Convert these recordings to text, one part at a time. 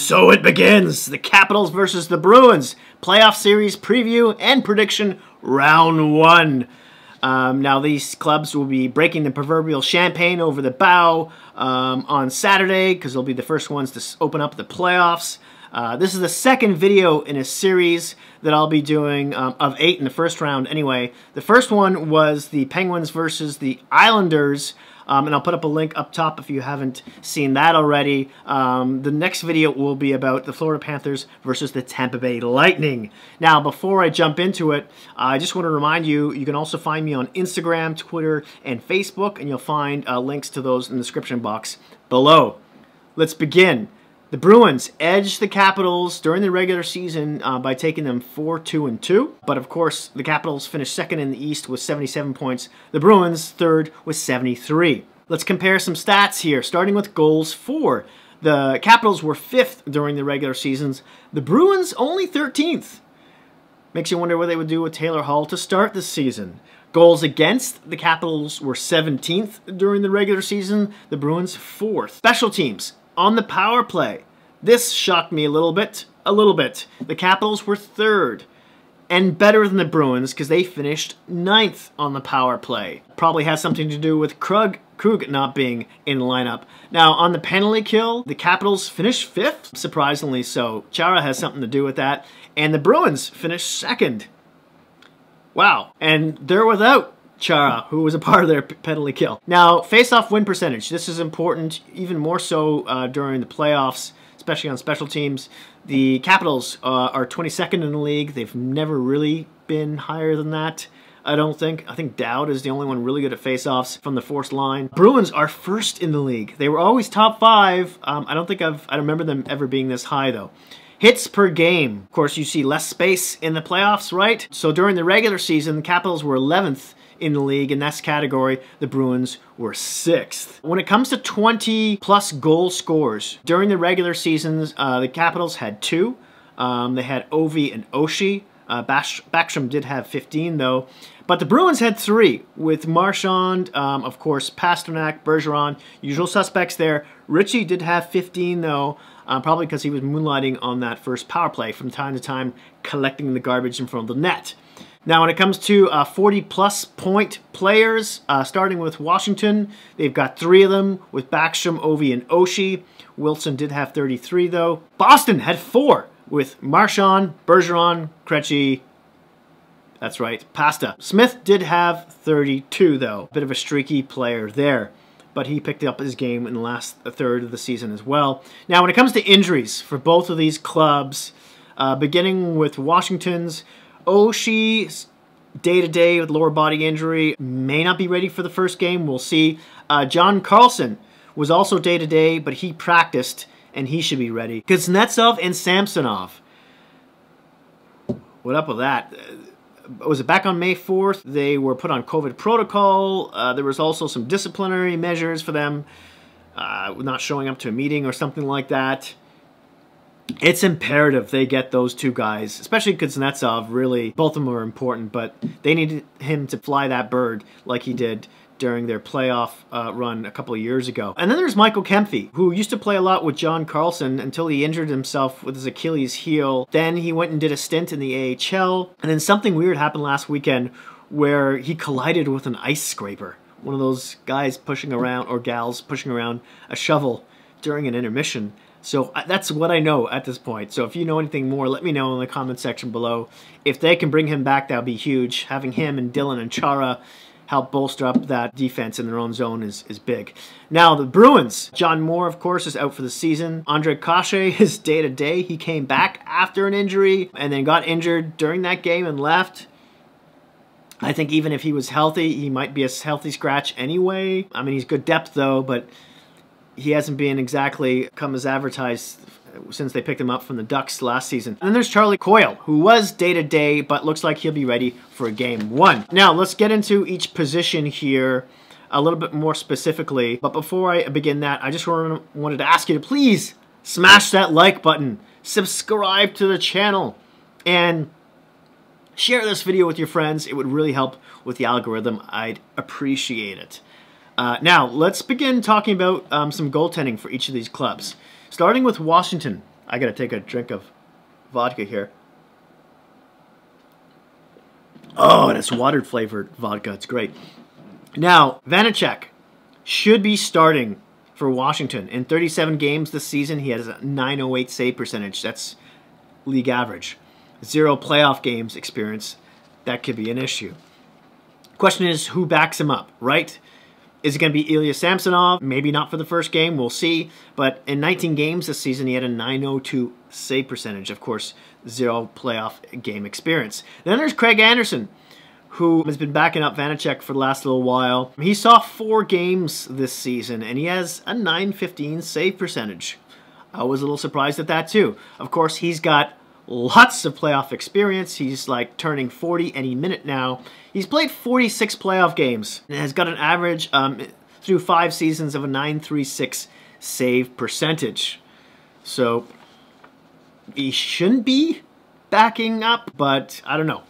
So it begins, the Capitals versus the Bruins, playoff series preview and prediction round one. Now these clubs will be breaking the proverbial champagne over the bow on Saturday because they'll be the first ones to open up the playoffs. This is the second video in a series that I'll be doing of 8 in the first round anyway. The first one was the Penguins versus the Islanders. And I'll put up a link up top if you haven't seen that already. The next video will be about the Florida Panthers versus the Tampa Bay Lightning. Now, before I jump into it, I just want to remind you, you can also find me on Instagram, Twitter, and Facebook, and you'll find links to those in the description box below. Let's begin. The Bruins edged the Capitals during the regular season by taking them 4-2-2. But of course, the Capitals finished second in the East with 77 points. The Bruins third with 73. Let's compare some stats here, starting with goals for. The Capitals were 5th during the regular seasons. The Bruins only 13th. Makes you wonder what they would do with Taylor Hall to start the season. Goals against, the Capitals were 17th during the regular season. The Bruins 4th. Special teams. On the power play, this shocked me a little bit. The Capitals were 3rd and better than the Bruins because they finished 9th on the power play. Probably has something to do with Krug not being in the lineup. Now, on the penalty kill, the Capitals finished 5th, surprisingly so. Chara has something to do with that. And the Bruins finished 2nd. Wow. And they're without Chara, who was a part of their penalty kill. Now, face-off win percentage. This is important, even more so during the playoffs, especially on special teams. The Capitals are 22nd in the league. They've never really been higher than that, I don't think. I think Dowd is the only one really good at face-offs from the forced line. Bruins are 1st in the league. They were always top 5. I don't remember them ever being this high, though. Hits per game. Of course, you see less space in the playoffs, right? So during the regular season, the Capitals were 11th in the league. In that category, the Bruins were 6th. When it comes to 20-plus goal scores, during the regular seasons, the Capitals had 2. They had Ovi and Oshie. Backstrom did have 15, though. But the Bruins had 3, with Marchand, of course, Pasternak, Bergeron, usual suspects there. Ritchie did have 15, though, probably because he was moonlighting on that first power play from time to time, collecting the garbage in front of the net. Now, when it comes to 40-plus point players, starting with Washington, they've got 3 of them with Backstrom, Ovi, and Oshie. Wilson did have 33, though. Boston had 4 with Marchand, Bergeron, Krejci. That's right, Pasta. Smith did have 32, though. Bit of a streaky player there, but he picked up his game in the last third of the season as well. Now, when it comes to injuries for both of these clubs, beginning with Washington's, Oshie, day-to-day with lower body injury, may not be ready for the first game. We'll see. John Carlson was also day-to-day, but he practiced, and he should be ready. Kuznetsov and Samsonov. What up with that? Was it back on May 4th? They were put on COVID protocol. There was also some disciplinary measures for them, not showing up to a meeting or something like that. It's imperative they get those 2 guys, especially Kuznetsov, really. Both of them are important, but they needed him to fly that bird like he did during their playoff run a couple of years ago. And then there's Michael Kempfy, who used to play a lot with John Carlson until he injured himself with his Achilles heel. Then he went and did a stint in the AHL, and then something weird happened last weekend where he collided with an ice scraper. One of those guys pushing around, or gals pushing around a shovel during an intermission. So that's what I know at this point. So if you know anything more, let me know in the comment section below. If they can bring him back, that would be huge. Having him and Dylan and Chara help bolster up that defense in their own zone is big. Now, the Bruins. John Moore, of course, is out for the season. Andre Kase is day-to-day. He came back after an injury and then got injured during that game and left. I think even if he was healthy, he might be a healthy scratch anyway. I mean, he's good depth, though, but he hasn't been exactly come as advertised since they picked him up from the Ducks last season. And then there's Charlie Coyle, who was day-to-day, but looks like he'll be ready for Game 1. Now, let's get into each position here a little bit more specifically. But before I begin that, I just wanted to ask you to please smash that like button, subscribe to the channel, and share this video with your friends. It would really help with the algorithm. I'd appreciate it. Now, let's begin talking about some goaltending for each of these clubs. Starting with Washington, I gotta take a drink of vodka here. Oh, and it's water flavored vodka. It's great. Now, Vanecek should be starting for Washington. In 37 games this season, he has a .908 save percentage. That's league average. 0 playoff games experience. That could be an issue. Question is, who backs him up, right? Is it going to be Ilya Samsonov? Maybe not for the first game. We'll see. But in 19 games this season, he had a .902 save percentage. Of course, 0 playoff game experience. Then there's Craig Anderson, who has been backing up Vanecek for the last little while. He saw 4 games this season, and he has a .915 save percentage. I was a little surprised at that, too. Of course, he's got lots of playoff experience. He's like turning 40 any minute now. He's played 46 playoff games and has got an average through 5 seasons of a .936 save percentage. So he shouldn't be backing up, but I don't know.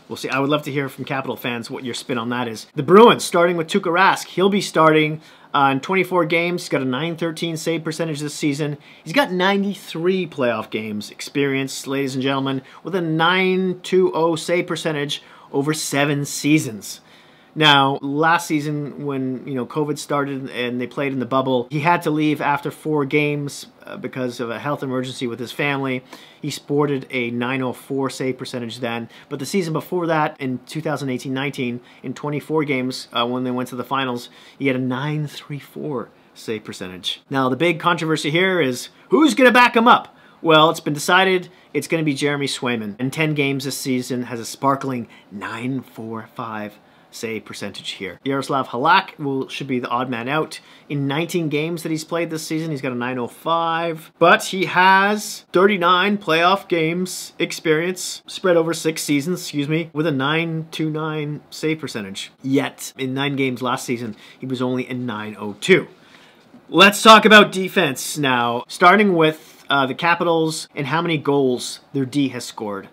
We'll see. I would love to hear from Capital fans what your spin on that is. The Bruins, starting with Tuukka Rask. He'll be starting in 24 games. He's got a .913 save percentage this season. He's got 93 playoff games experience, ladies and gentlemen, with a .920 save percentage over 7 seasons. Now, last season when COVID started and they played in the bubble, he had to leave after 4 games because of a health emergency with his family. He sported a .904 save percentage then. But the season before that, in 2018-19, in 24 games when they went to the finals, he had a .934 save percentage. Now, the big controversy here is who's going to back him up? Well, it's been decided it's going to be Jeremy Swayman. In 10 games this season, has a sparkling .945 save percentage here. Yaroslav Halak should be the odd man out. In 19 games that he's played this season, he's got a .905. But he has 39 playoff games experience, spread over 6 seasons, with a .929 save percentage. Yet, in 9 games last season, he was only a .902. Let's talk about defense now. Starting with the Capitals and how many goals their D has scored.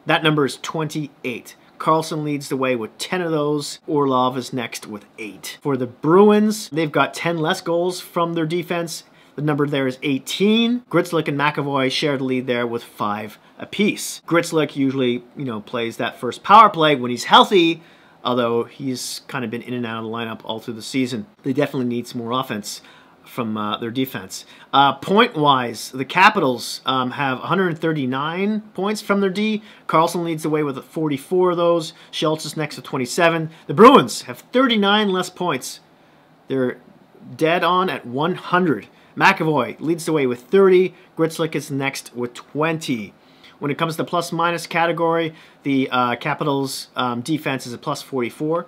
That number is 28. Carlson leads the way with 10 of those. Orlov is next with 8. For the Bruins, they've got 10 less goals from their defense. The number there is 18. Gritslick and McAvoy share the lead there with 5 apiece. Gritslick usually, plays that first power play when he's healthy, although he's kind of been in and out of the lineup all through the season. They definitely need some more offense from their defense. Point-wise, the Capitals have 139 points from their D. Carlson leads the way with 44 of those. Schultz is next with 27. The Bruins have 39 less points. They're dead on at 100. McAvoy leads the way with 30. Gritslick is next with 20. When it comes to plus-minus category, the Capitals defense is a plus 44.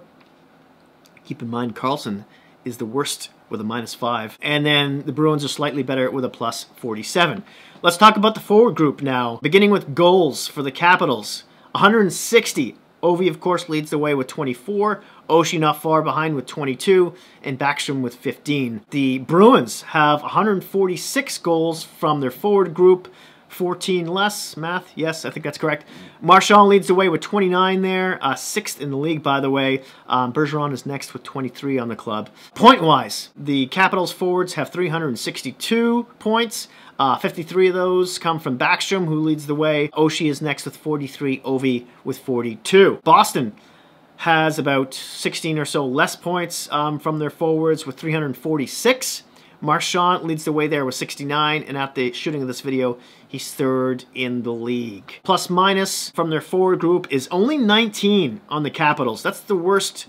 Keep in mind, Carlson is the worst with a -5. And then the Bruins are slightly better with a plus 47. Let's talk about the forward group now. Beginning with goals for the Capitals. 160. Ovi, of course, leads the way with 24. Oshie not far behind with 22. And Backstrom with 15. The Bruins have 146 goals from their forward group. 14 less. Math? Yes, I think that's correct. Marchand leads the way with 29 there. 6th in the league, by the way. Bergeron is next with 23 on the club. Point-wise, the Capitals forwards have 362 points. 53 of those come from Backstrom, who leads the way. Oshie is next with 43. Ovi with 42. Boston has about 16 or so less points from their forwards with 346. Marchand leads the way there with 69, and at the shooting of this video, he's 3rd in the league. Plus-minus from their forward group is only 19 on the Capitals. That's the worst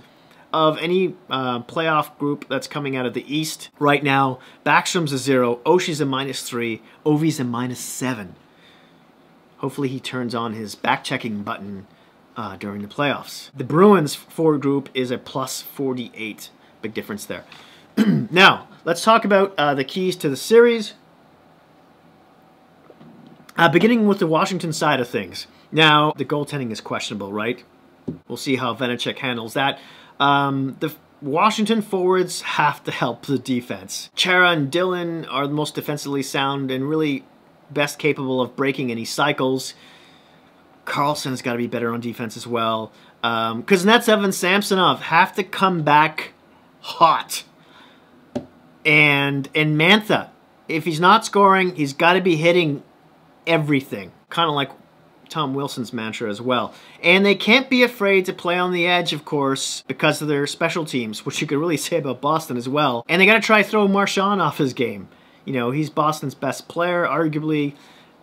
of any playoff group that's coming out of the East right now. Backstrom's a 0, Oshie's a -3, Ovi's a -7. Hopefully he turns on his back-checking button during the playoffs. The Bruins forward group is a plus 48. Big difference there. Now, let's talk about the keys to the series. Beginning with the Washington side of things. Now, the goaltending is questionable, right? We'll see how Vanecek handles that. The Washington forwards have to help the defense. Chara and Dillon are the most defensively sound and really best capable of breaking any cycles. Carlson's got to be better on defense as well. Kuznetsov and Samsonov have to come back hot. And Mantha if he's not scoring, he's got to be hitting everything. Kind of like Tom Wilson's mantra as well. And they can't be afraid to play on the edge, of course, because of their special teams, which you could really say about Boston as well. And they got to try throw Marchand off his game. You know, he's Boston's best player, arguably.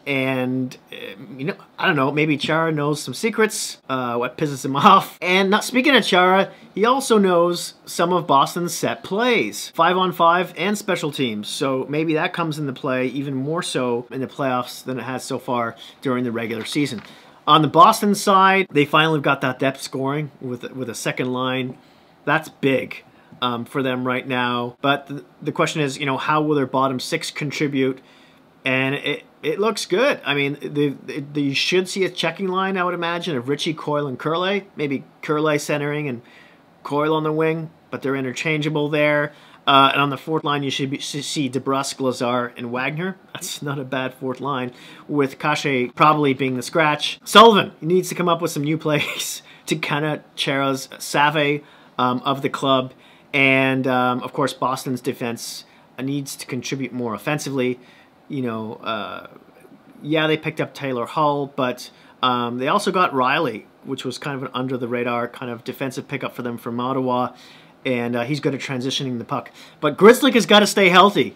And, you know, I don't know, maybe Chara knows some secrets, what pisses him off. And not speaking of Chara, he also knows some of Boston's set plays, 5-on-5 and special teams. So maybe that comes into play even more so in the playoffs than it has so far during the regular season. On the Boston side, they finally got that depth scoring with a second line. That's big for them right now. But the question is, you know, how will their bottom six contribute? And it looks good. I mean, you should see a checking line, I would imagine, of Ritchie, Coyle, and Curley. Maybe Curley centering and Coyle on the wing, but they're interchangeable there. And on the fourth line, you should see DeBrusk, Lazar, and Wagner. That's not a bad fourth line, with Kashe probably being the scratch. Sullivan needs to come up with some new plays to kind of Chara's Save of the club. And, of course, Boston's defense needs to contribute more offensively. You know, yeah, they picked up Taylor Hull, but they also got Riley, which was kind of an under-the-radar kind of defensive pickup for them from Ottawa, and he's good at transitioning the puck. But Grzelcyk has got to stay healthy,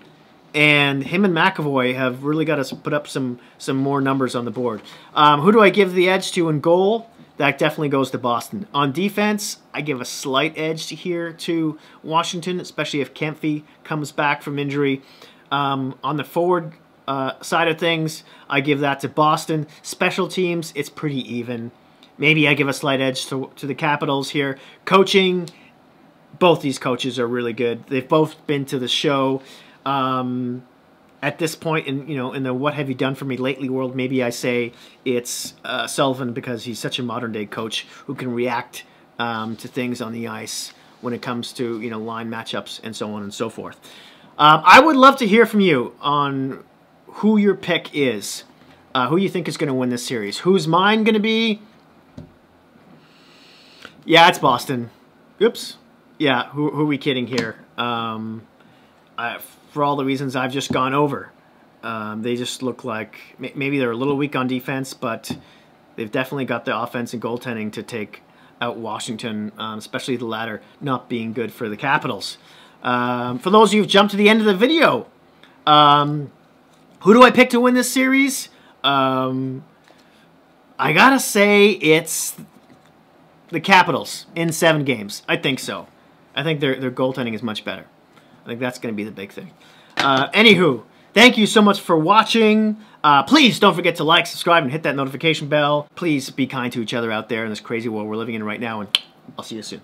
and him and McAvoy have really got to put up some more numbers on the board. Who do I give the edge to in goal? That definitely goes to Boston. On defense, I give a slight edge here to Washington, especially if Kempfy comes back from injury. On the forward side of things, I give that to Boston. Special teams, it's pretty even. Maybe I give a slight edge to the Capitals here. Coaching, both these coaches are really good. They've both been to the show. At this point, in the what have you done for me lately world, maybe I say it's Sullivan, because he's such a modern day coach who can react to things on the ice when it comes to line matchups and so on and so forth. I would love to hear from you on who your pick is, who you think is going to win this series. Who's mine going to be? Yeah, it's Boston. Oops. Yeah, who are we kidding here? For all the reasons I've just gone over. They just look like maybe they're a little weak on defense, but they've definitely got the offense and goaltending to take out Washington, especially the latter not being good for the Capitals. For those of you who've jumped to the end of the video, who do I pick to win this series? I gotta say it's the Capitals in 7 games. I think so. I think their goaltending is much better. I think that's going to be the big thing. Anywho, thank you so much for watching. Please don't forget to like, subscribe, and hit that notification bell. Please be kind to each other out there in this crazy world we're living in right now, and I'll see you soon.